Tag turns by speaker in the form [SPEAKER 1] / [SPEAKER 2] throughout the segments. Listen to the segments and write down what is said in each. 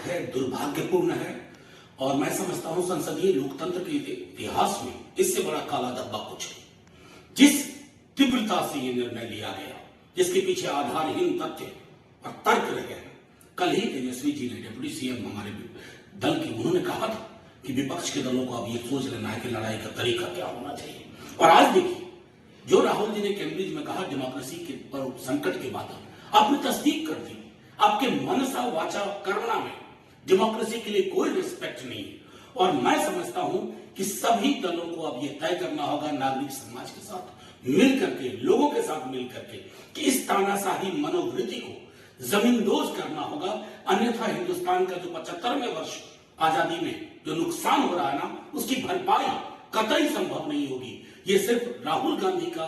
[SPEAKER 1] है, दुर्भाग्यपूर्ण है और मैं समझता हूं संसदीय लोकतंत्र के इतिहास में इससे बड़ा काला धब्बा कुछ है। जिस तीव्रता से ये निर्णय लिया गया, जिसके पीछे आधारहीन तथ्य और तर्क रहे हैं। कल ही तेजस्वी जी ने, डिप्टी सीएम हमारे दल के, उन्होंने कहा था कि विपक्ष के दलों को अब ये सोच लेना है कि लड़ाई का तरीका क्या होना चाहिए। और आज देखिए, जो राहुल जी ने कैम्ब्रिज में कहा डेमोक्रेसी के पर संकट के बाद आपने तस्दीक कर दी। आपके मनसा वाचा कर्मणा में डेमोक्रेसी के लिए कोई रिस्पेक्ट नहीं है। और मैं समझता हूं कि सभी दलों को अब यह तय करना होगा, नागरिक समाज के साथ मिल करके, लोगों के साथ मिल करके, कि इस तानाशाही मनोवृत्ति को जमींदोज करना होगा। अन्यथा हिंदुस्तान का जो 75वें वर्ष आजादी में जो नुकसान हो रहा है ना, उसकी भरपाई कतई संभव नहीं होगी। ये सिर्फ राहुल गांधी का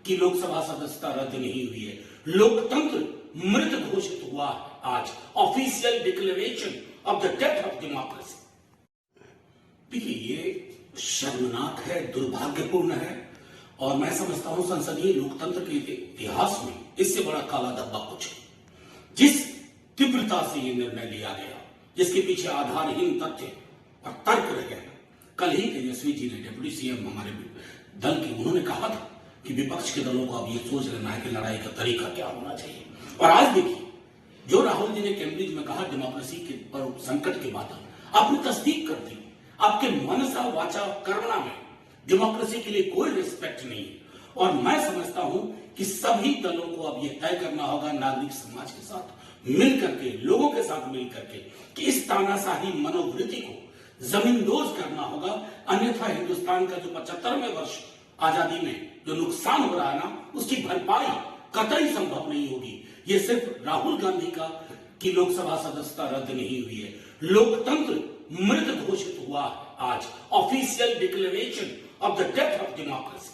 [SPEAKER 1] की लोकसभा सदस्यता रद्द नहीं हुई है, लोकतंत्र मृत घोषित हुआ आज। Official declaration of the death of democracy. देखिए, ये शर्मनाक है, दुर्भाग्यपूर्ण है और मैं समझता हूं संसदीय लोकतंत्र के इतिहास में इससे बड़ा काला धब्बा कुछ है। जिस तीव्रता से ये निर्णय लिया गया, जिसके पीछे आधारहीन तथ्य और तर्क रहे हैं। कल ही तेजस्वी जी ने, डिप्टी सीएम हमारे दल के, उन्होंने कहा था कि विपक्ष के दलों को अब ये सोच लेना है कि लड़ाई का तरीका क्या होना चाहिए। और आज देखिए, जो राहुल जी ने कैम्ब्रिज में कहा डेमोक्रेसी के पर संकट के बाद आपने तस्दीक कर दी। आपके मनसा वाचा कर्मणा में डेमोक्रेसी के लिए कोई रिस्पेक्ट नहीं है। और मैं समझता हूं कि सभी दलों को अब यह तय करना होगा, नागरिक समाज के साथ मिल करके, लोगों के साथ मिल करके, कि इस तानाशाही मनोवृत्ति को जमींदोज करना होगा। अन्यथा हिंदुस्तान का जो 75वें वर्ष आजादी में जो नुकसान हो रहा है ना, उसकी भरपाई कतई संभव नहीं होगी। ये सिर्फ राहुल गांधी का की लोकसभा सदस्यता रद्द नहीं हुई है, लोकतंत्र मृत घोषित हुआ आज। Official declaration of the death of democracy.